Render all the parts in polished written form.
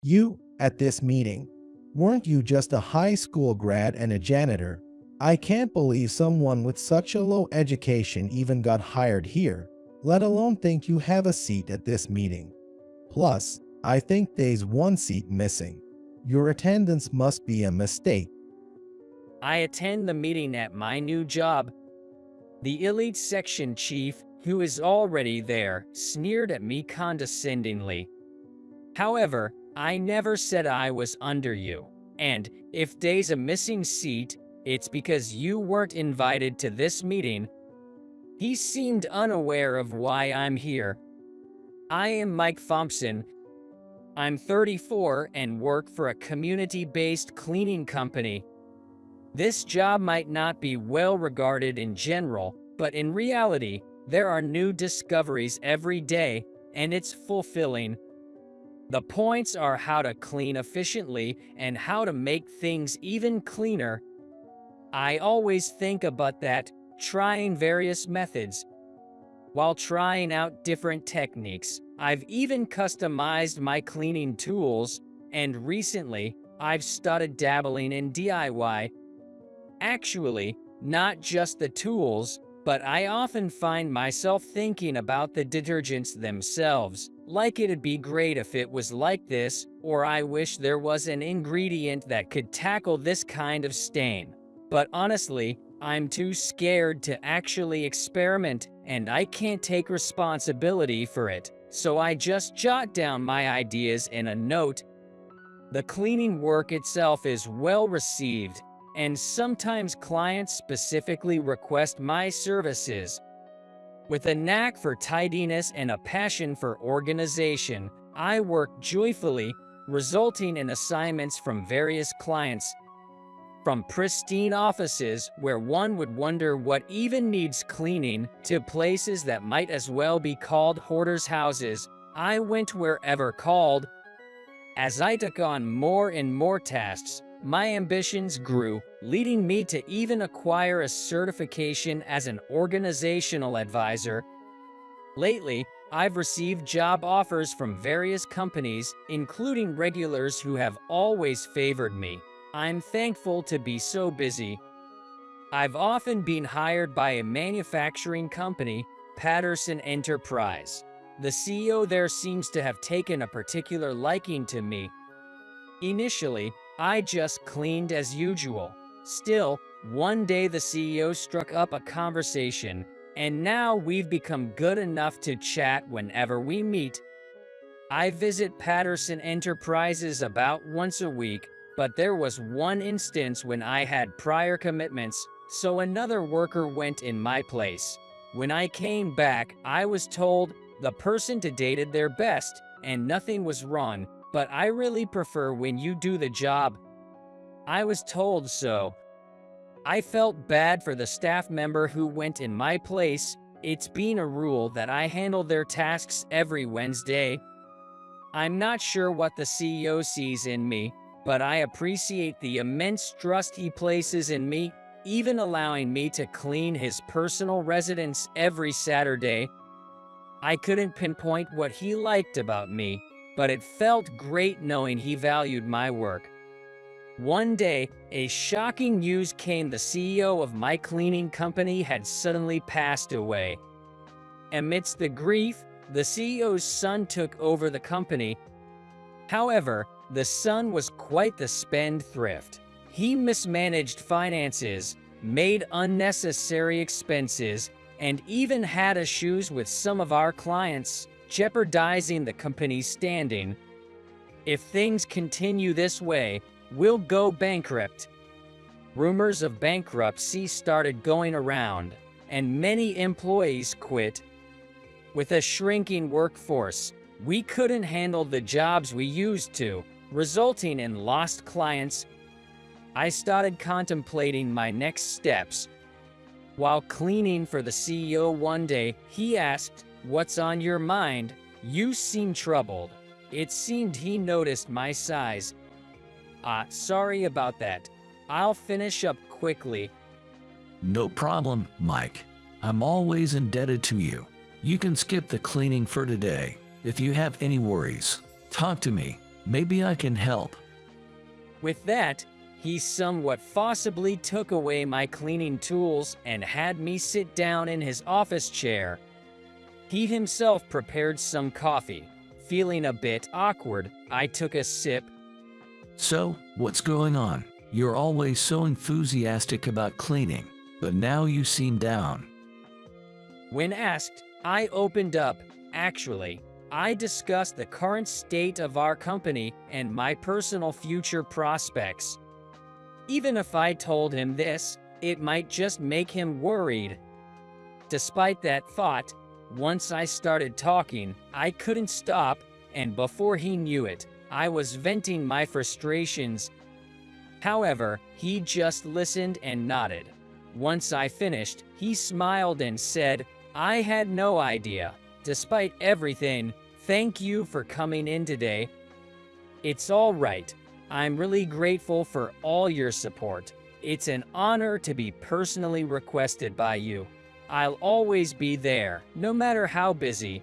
You, at this meeting, weren't you just a high school grad and a janitor? I can't believe someone with such a low education even got hired here, let alone think you have a seat at this meeting. Plus, I think there's one seat missing. Your attendance must be a mistake. I attend the meeting at my new job. The elite section chief, who is already there, sneered at me condescendingly. However, I never said I was under you. And if there's a missing seat, it's because you weren't invited to this meeting. He seemed unaware of why I'm here. I am Mike Thompson. I'm 34 and work for a community-based cleaning company. This job might not be well regarded in general, but in reality, there are new discoveries every day, and it's fulfilling. The points are how to clean efficiently and how to make things even cleaner. I always think about that, trying various methods. While trying out different techniques, I've even customized my cleaning tools, and recently, I've started dabbling in DIY. Actually, not just the tools, but I often find myself thinking about the detergents themselves, like it'd be great if it was like this, or I wish there was an ingredient that could tackle this kind of stain. But honestly, I'm too scared to actually experiment, and I can't take responsibility for it, so I just jot down my ideas in a note. The cleaning work itself is well received, and sometimes clients specifically request my services. With a knack for tidiness and a passion for organization, I work joyfully, resulting in assignments from various clients. From pristine offices where one would wonder what even needs cleaning, to places that might as well be called hoarders' houses, I went wherever called. As I took on more and more tasks, my ambitions grew, leading me to even acquire a certification as an organizational advisor. Lately, I've received job offers from various companies, including regulars who have always favored me. I'm thankful to be so busy. I've often been hired by a manufacturing company, Patterson Enterprise. The CEO there seems to have taken a particular liking to me. Initially, I just cleaned as usual. Still, one day the CEO struck up a conversation, and now we've become good enough to chat whenever we meet. I visit Patterson Enterprises about once a week, but there was one instance when I had prior commitments, so another worker went in my place. When I came back, I was told the person to date their best, and nothing was wrong, but I really prefer when you do the job. I was told so. I felt bad for the staff member who went in my place. It's been a rule that I handle their tasks every Wednesday. I'm not sure what the CEO sees in me, but I appreciate the immense trust he places in me, even allowing me to clean his personal residence every Saturday. I couldn't pinpoint what he liked about me, but it felt great knowing he valued my work. One day, a shocking news came: the CEO of my cleaning company had suddenly passed away. Amidst the grief, the CEO's son took over the company. However, the son was quite the spendthrift. He mismanaged finances, made unnecessary expenses, and even had issues with some of our clients, jeopardizing the company's standing. If things continue this way, we'll go bankrupt. Rumors of bankruptcy started going around, and many employees quit. With a shrinking workforce, we couldn't handle the jobs we used to, resulting in lost clients. I started contemplating my next steps. While cleaning for the CEO one day, he asked, "What's on your mind? You seem troubled." It seemed he noticed my size. Sorry about that. I'll finish up quickly. No problem, Mike. I'm always indebted to you. You can skip the cleaning for today. If you have any worries, talk to me. Maybe I can help. With that, he somewhat forcibly took away my cleaning tools and had me sit down in his office chair. He himself prepared some coffee. Feeling a bit awkward, I took a sip. So, what's going on? You're always so enthusiastic about cleaning, but now you seem down. When asked, I opened up. Actually, I discussed the current state of our company and my personal future prospects. Even if I told him this, it might just make him worried. Despite that thought, once I started talking, I couldn't stop, and before he knew it, I was venting my frustrations. However, he just listened and nodded. Once I finished, he smiled and said, I had no idea. Despite everything, thank you for coming in today. It's all right. I'm really grateful for all your support. It's an honor to be personally requested by you. I'll always be there, no matter how busy.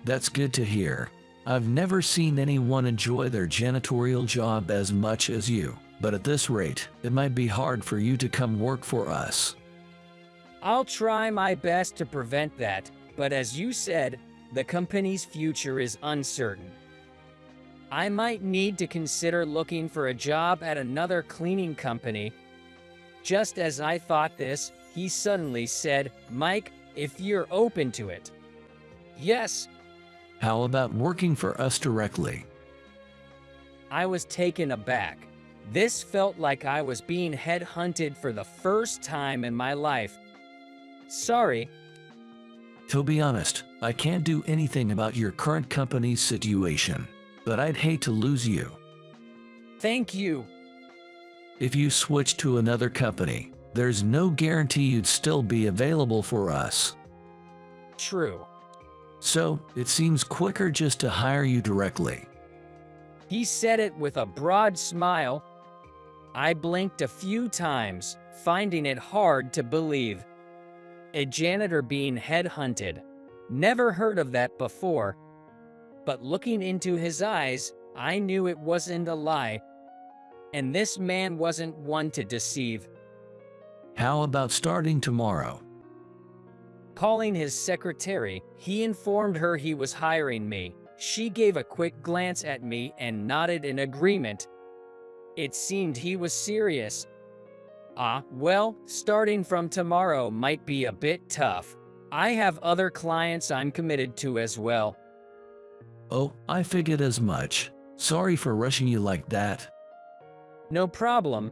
That's good to hear. I've never seen anyone enjoy their janitorial job as much as you, but at this rate, it might be hard for you to come work for us. I'll try my best to prevent that, but as you said, the company's future is uncertain. I might need to consider looking for a job at another cleaning company. Just as I thought this, he suddenly said, Mike, if you're open to it. Yes. How about working for us directly? I was taken aback. This felt like I was being headhunted for the first time in my life. Sorry. To be honest, I can't do anything about your current company's situation, but I'd hate to lose you. Thank you. If you switch to another company, there's no guarantee you'd still be available for us. True. So, it seems quicker just to hire you directly. He said it with a broad smile. I blinked a few times, finding it hard to believe. A janitor being headhunted. Never heard of that before. But looking into his eyes, I knew it wasn't a lie. And this man wasn't one to deceive. How about starting tomorrow? Calling his secretary, he informed her he was hiring me. She gave a quick glance at me and nodded in agreement. It seemed he was serious. Well, starting from tomorrow might be a bit tough. I have other clients I'm committed to as well. Oh, I figured as much. Sorry for rushing you like that. No problem.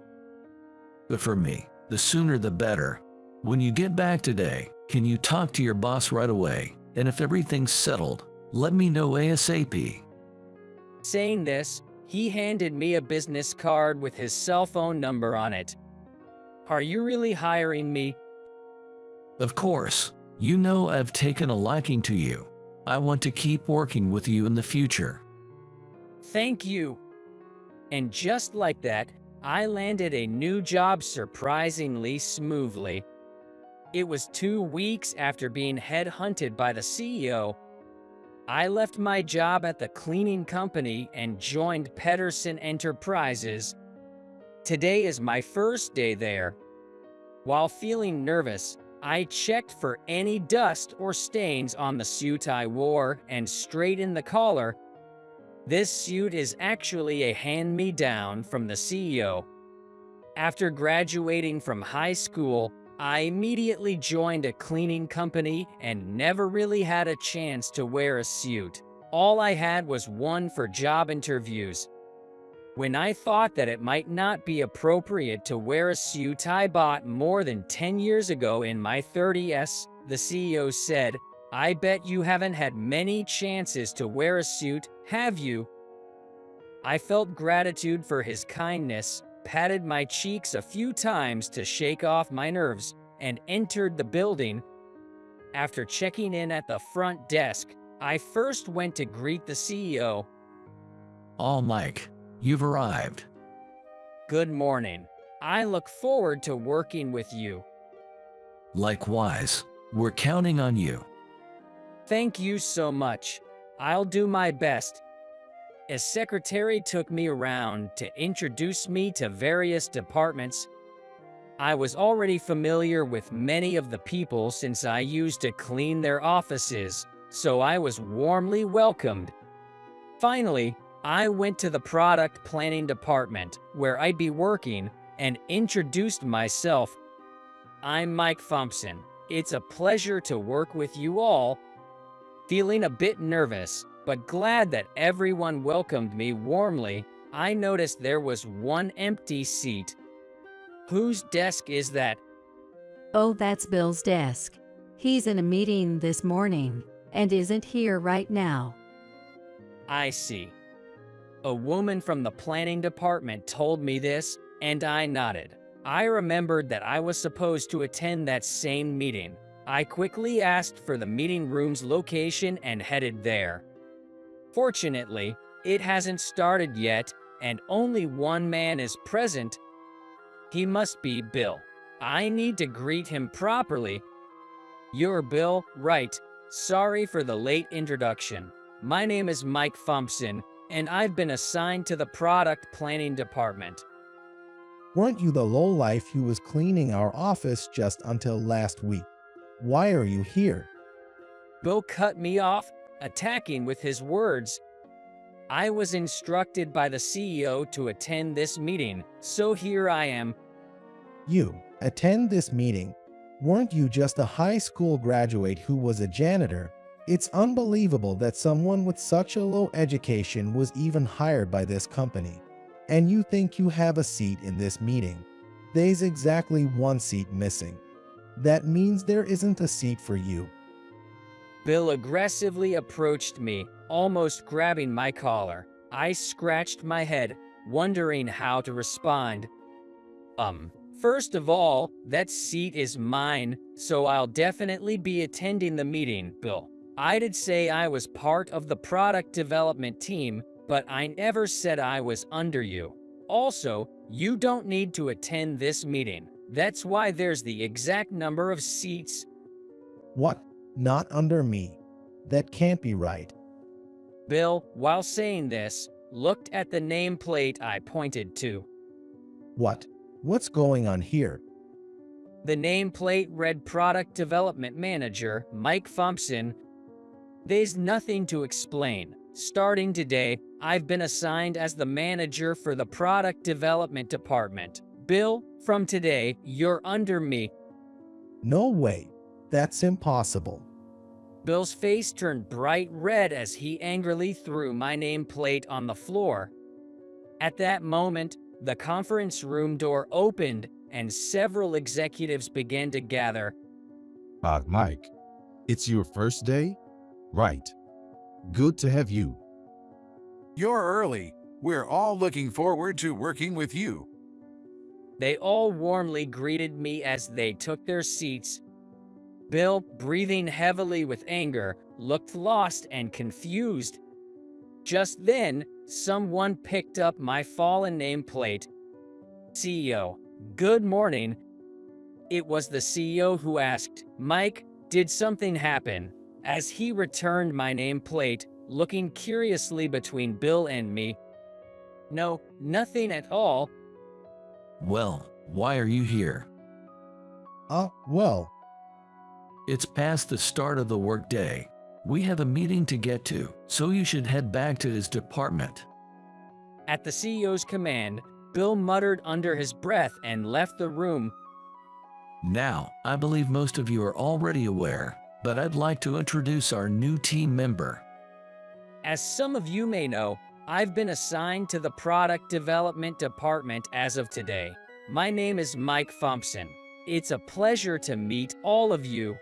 But for me, the sooner the better. When you get back today, can you talk to your boss right away? And if everything's settled, let me know ASAP. Saying this, he handed me a business card with his cell phone number on it. Are you really hiring me? Of course. You know I've taken a liking to you. I want to keep working with you in the future. Thank you. And just like that, I landed a new job surprisingly smoothly. It was 2 weeks after being headhunted by the CEO. I left my job at the cleaning company and joined Pedersen Enterprises. Today is my first day there. While feeling nervous, I checked for any dust or stains on the suit I wore and straightened the collar. This suit is actually a hand-me-down from the CEO. After graduating from high school, I immediately joined a cleaning company and never really had a chance to wear a suit. All I had was one for job interviews. When I thought that it might not be appropriate to wear a suit I bought more than 10 years ago in my 30s, the CEO said, I bet you haven't had many chances to wear a suit, have you? I felt gratitude for his kindness, patted my cheeks a few times to shake off my nerves, and entered the building. After checking in at the front desk, I first went to greet the CEO. Oh, Mike, you've arrived. Good morning. I look forward to working with you. Likewise, we're counting on you. Thank you so much. I'll do my best. A secretary took me around to introduce me to various departments. I was already familiar with many of the people since I used to clean their offices, so I was warmly welcomed. Finally, I went to the product planning department, where I'd be working, and introduced myself. I'm Mike Thompson. It's a pleasure to work with you all. Feeling a bit nervous, but glad that everyone welcomed me warmly, I noticed there was one empty seat. Whose desk is that? Oh, that's Bill's desk. He's in a meeting this morning and isn't here right now. I see. A woman from the planning department told me this, and I nodded. I remembered that I was supposed to attend that same meeting. I quickly asked for the meeting room's location and headed there. Fortunately, it hasn't started yet, and only one man is present. He must be Bill. I need to greet him properly. You're Bill, right? Sorry for the late introduction. My name is Mike Thompson, and I've been assigned to the product planning department. Weren't you the lowlife who was cleaning our office just until last week? Why are you here? Bill cut me off, attacking with his words. I was instructed by the CEO to attend this meeting, so here I am. You attend this meeting? Weren't you just a high school graduate who was a janitor? It's unbelievable that someone with such a low education was even hired by this company. And you think you have a seat in this meeting? There's exactly one seat missing. That means there isn't a seat for you. Bill aggressively approached me, almost grabbing my collar. I scratched my head, wondering how to respond. First of all, that seat is mine, so I'll definitely be attending the meeting, Bill. I did say I was part of the product development team, but I never said I was under you. Also, you don't need to attend this meeting. That's why there's the exact number of seats. What? Not under me? That can't be right. Bill, while saying this, looked at the nameplate I pointed to. What? What's going on here? The nameplate read Product Development Manager, Mike Thompson. There's nothing to explain. Starting today, I've been assigned as the manager for the Product Development Department. Bill, from today, you're under me. No way. That's impossible. Bill's face turned bright red as he angrily threw my nameplate on the floor. At that moment, the conference room door opened and several executives began to gather. Mike, it's your first day? Right. Good to have you. You're early. We're all looking forward to working with you. They all warmly greeted me as they took their seats. Bill, breathing heavily with anger, looked lost and confused. Just then, someone picked up my fallen nameplate. CEO, good morning. It was the CEO who asked, Mike, did something happen? As he returned my nameplate, looking curiously between Bill and me. No, nothing at all. Well, why are you here? Well, It's past the start of the workday. We have a meeting to get to, so you should head back to his department. At the CEO's command, Bill muttered under his breath and left the room. Now, I believe most of you are already aware, but I'd like to introduce our new team member. As some of you may know, I've been assigned to the Product Development Department as of today. My name is Mike Thompson. It's a pleasure to meet all of you.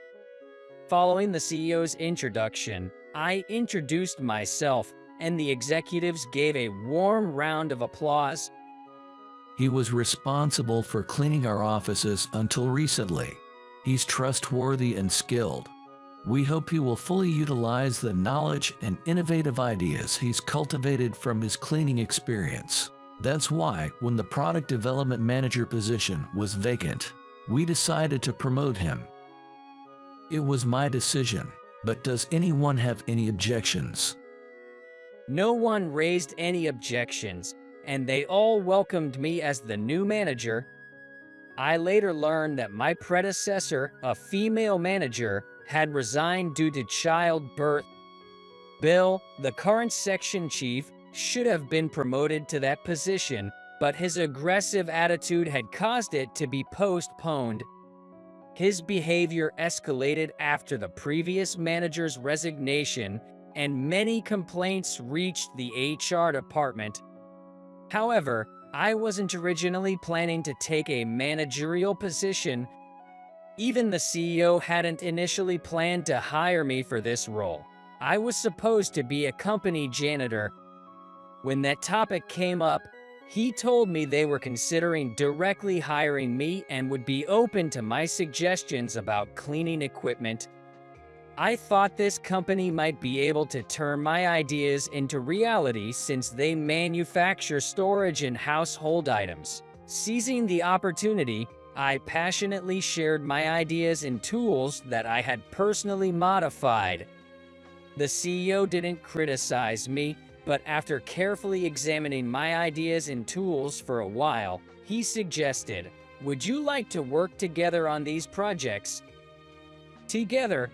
Following the CEO's introduction, I introduced myself, and the executives gave a warm round of applause. He was responsible for cleaning our offices until recently. He's trustworthy and skilled. We hope he will fully utilize the knowledge and innovative ideas he's cultivated from his cleaning experience. That's why, when the product development manager position was vacant, we decided to promote him. It was my decision, but does anyone have any objections? No one raised any objections, and they all welcomed me as the new manager. I later learned that my predecessor, a female manager, had resigned due to childbirth. Bill, the current section chief, should have been promoted to that position, but his aggressive attitude had caused it to be postponed. His behavior escalated after the previous manager's resignation, and many complaints reached the HR department. However, I wasn't originally planning to take a managerial position. Even the CEO hadn't initially planned to hire me for this role. I was supposed to be a company janitor. When that topic came up, he told me they were considering directly hiring me and would be open to my suggestions about cleaning equipment. I thought this company might be able to turn my ideas into reality since they manufacture storage and household items. Seizing the opportunity, I passionately shared my ideas and tools that I had personally modified. The CEO didn't criticize me, but after carefully examining my ideas and tools for a while, he suggested, "Would you like to work together on these projects?" Together.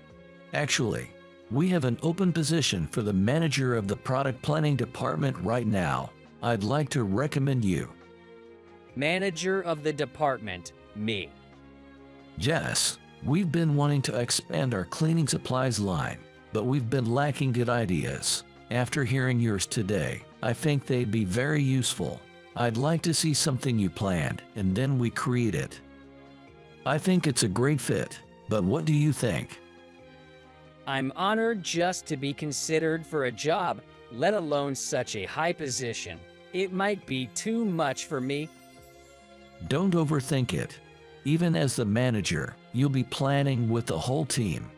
Actually, we have an open position for the manager of the product planning department right now. I'd like to recommend you. Manager of the department, me. Jess, we've been wanting to expand our cleaning supplies line, but we've been lacking good ideas. After hearing yours today, I think they'd be very useful. I'd like to see something you planned, and then we create it. I think it's a great fit, but what do you think? I'm honored just to be considered for a job, let alone such a high position. It might be too much for me. Don't overthink it. Even as the manager, you'll be planning with the whole team.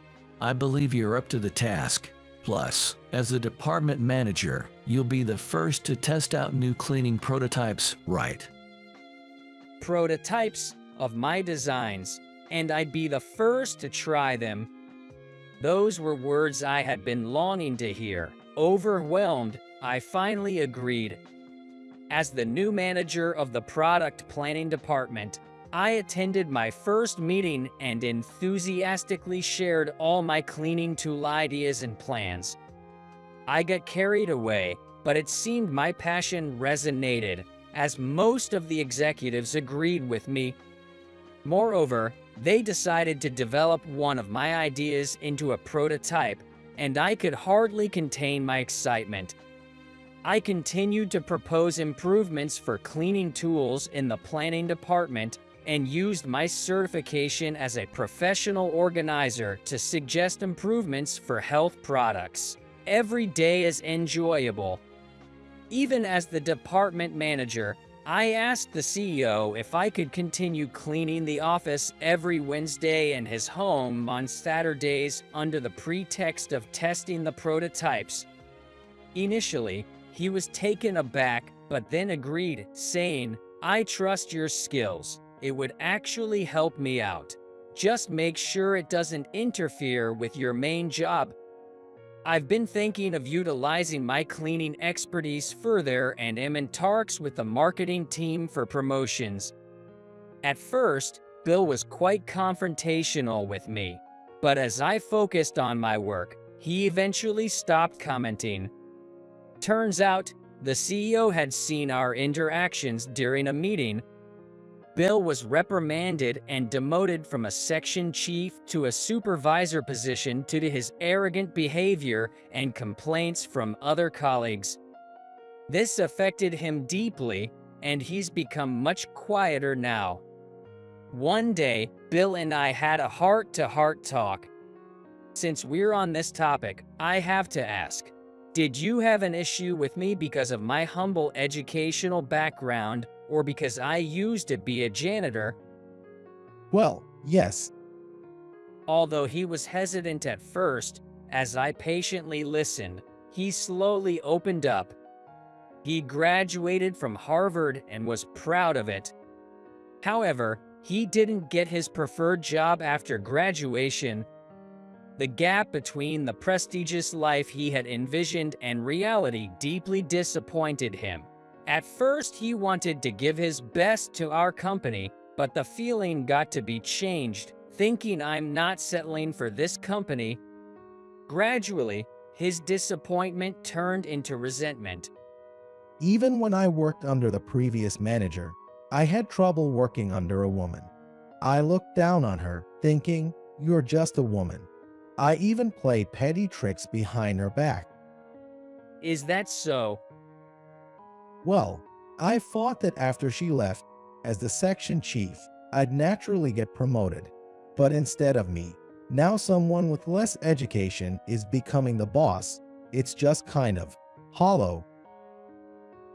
I believe you're up to the task. Plus, as the department manager, you'll be the first to test out new cleaning prototypes, right? Prototypes of my designs, and I'd be the first to try them. Those were words I had been longing to hear. Overwhelmed, I finally agreed. As the new manager of the product planning department, I attended my first meeting and enthusiastically shared all my cleaning tool ideas and plans. I got carried away, but it seemed my passion resonated, as most of the executives agreed with me. Moreover, they decided to develop one of my ideas into a prototype, and I could hardly contain my excitement. I continued to propose improvements for cleaning tools in the planning department and used my certification as a professional organizer to suggest improvements for health products. Every day is enjoyable. Even as the department manager, I asked the CEO if I could continue cleaning the office every Wednesday and his home on Saturdays under the pretext of testing the prototypes. Initially, he was taken aback, but then agreed, saying, "I trust your skills. It would actually help me out. Just make sure it doesn't interfere with your main job." I've been thinking of utilizing my cleaning expertise further and am in talks with the marketing team for promotions. At first, Bill was quite confrontational with me, but as I focused on my work, he eventually stopped commenting. Turns out, the CEO had seen our interactions during a meeting. Bill was reprimanded and demoted from a section chief to a supervisor position due to his arrogant behavior and complaints from other colleagues. This affected him deeply, and he's become much quieter now. One day, Bill and I had a heart-to-heart talk. Since we're on this topic, I have to ask, did you have an issue with me because of my humble educational background, or because I used to be a janitor? Well, yes. Although he was hesitant at first, as I patiently listened, he slowly opened up. He graduated from Harvard and was proud of it. However, he didn't get his preferred job after graduation. The gap between the prestigious life he had envisioned and reality deeply disappointed him. At first, he wanted to give his best to our company, but the feeling got to be changed, thinking I'm not settling for this company. Gradually, his disappointment turned into resentment. Even when I worked under the previous manager, I had trouble working under a woman. I looked down on her, thinking, "You're just a woman." I even played petty tricks behind her back. Is that so? Well, I thought that after she left, as the section chief, I'd naturally get promoted. But instead of me, now someone with less education is becoming the boss. It's just kind of hollow.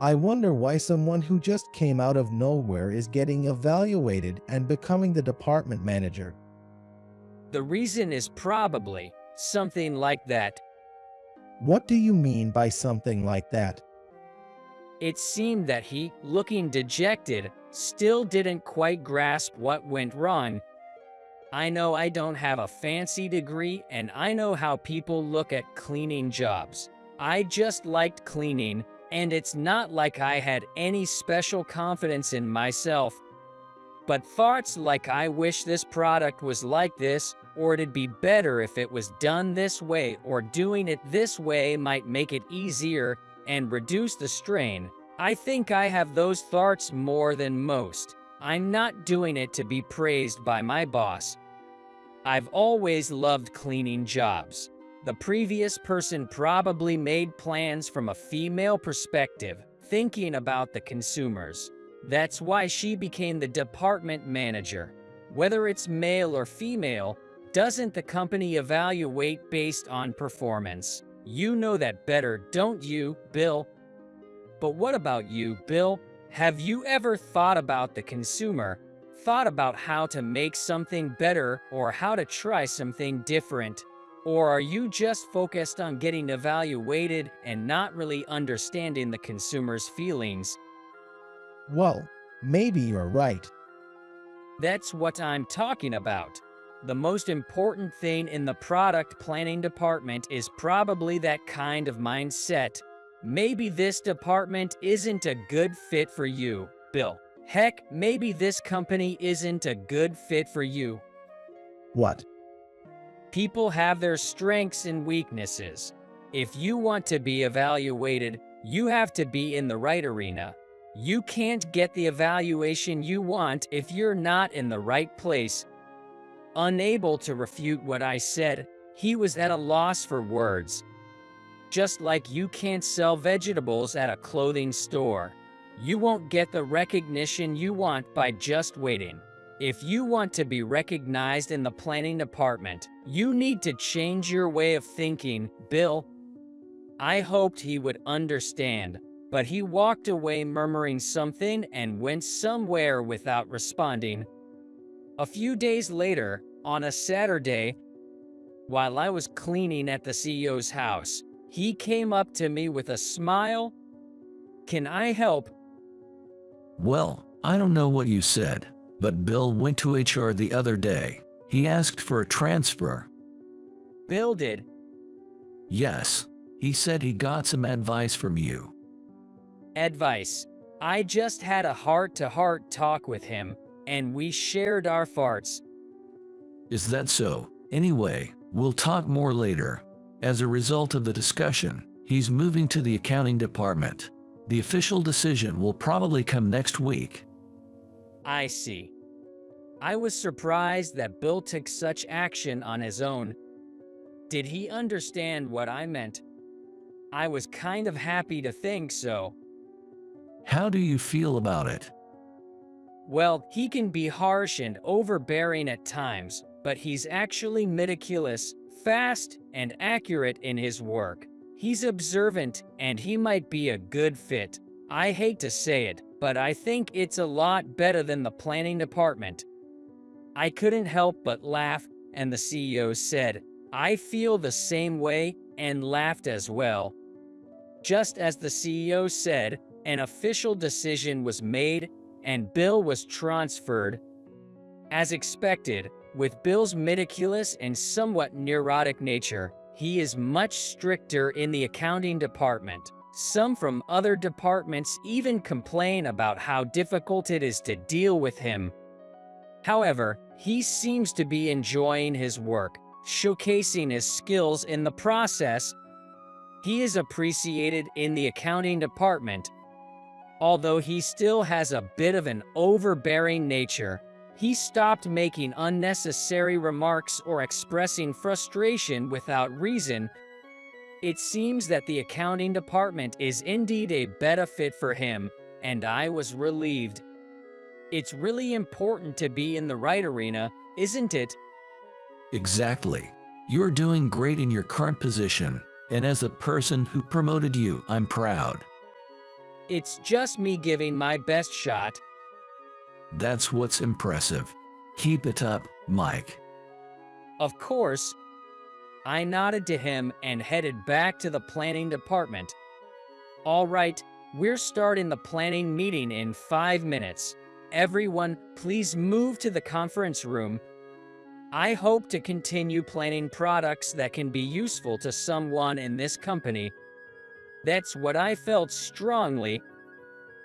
I wonder why someone who just came out of nowhere is getting evaluated and becoming the department manager. The reason is probably something like that. What do you mean by something like that? It seemed that he, looking dejected, still didn't quite grasp what went wrong. I know I don't have a fancy degree, and I know how people look at cleaning jobs. I just liked cleaning, and it's not like I had any special confidence in myself. But thoughts like I wish this product was like this, or it'd be better if it was done this way, or doing it this way might make it easier and reduce the strain. I think I have those thoughts more than most. I'm not doing it to be praised by my boss. I've always loved cleaning jobs. The previous person probably made plans from a female perspective, thinking about the consumers. That's why she became the department manager. Whether it's male or female, doesn't the company evaluate based on performance? You know that better, don't you, Bill? But what about you, Bill? Have you ever thought about the consumer? Thought about how to make something better or how to try something different? Or are you just focused on getting evaluated and not really understanding the consumer's feelings? Well, maybe you're right. That's what I'm talking about. The most important thing in the product planning department is probably that kind of mindset. Maybe this department isn't a good fit for you, Bill. Heck, maybe this company isn't a good fit for you. What? People have their strengths and weaknesses. If you want to be evaluated, you have to be in the right arena. You can't get the evaluation you want if you're not in the right place. Unable to refute what I said, he was at a loss for words. Just like you can't sell vegetables at a clothing store. You won't get the recognition you want by just waiting. If you want to be recognized in the planning department, you need to change your way of thinking, Bill. I hoped he would understand, but he walked away murmuring something and went somewhere without responding. A few days later, on a Saturday, while I was cleaning at the CEO's house, he came up to me with a smile. "Can I help?" Well, I don't know what you said, but Bill went to HR the other day. He asked for a transfer. Bill did. Yes, he said he got some advice from you. Advice. I just had a heart-to-heart talk with him, and we shared our farts. Is that so? Anyway, we'll talk more later. As a result of the discussion, he's moving to the accounting department. The official decision will probably come next week. I see. I was surprised that Bill took such action on his own. Did he understand what I meant? I was kind of happy to think so. How do you feel about it? Well, he can be harsh and overbearing at times, but he's actually meticulous, fast, and accurate in his work. He's observant, and he might be a good fit. I hate to say it, but I think it's a lot better than the planning department. I couldn't help but laugh, and the CEO said, "I feel the same way," and laughed as well. Just as the CEO said, an official decision was made, and Bill was transferred. As expected, With Bill's meticulous and somewhat neurotic nature, he is much stricter in the accounting department. Some from other departments even complain about how difficult it is to deal with him. However, he seems to be enjoying his work, showcasing his skills in the process. He is appreciated in the accounting department. Although he still has a bit of an overbearing nature, he stopped making unnecessary remarks or expressing frustration without reason. It seems that the accounting department is indeed a better fit for him, and I was relieved. It's really important to be in the right arena, isn't it? Exactly. You're doing great in your current position, and as the person who promoted you, I'm proud. It's just me giving my best shot. That's what's impressive. Keep it up, Mike. Of course. I nodded to him and headed back to the planning department. All right, we're starting the planning meeting in 5 minutes. Everyone, please move to the conference room. I hope to continue planning products that can be useful to someone in this company. That's what I felt strongly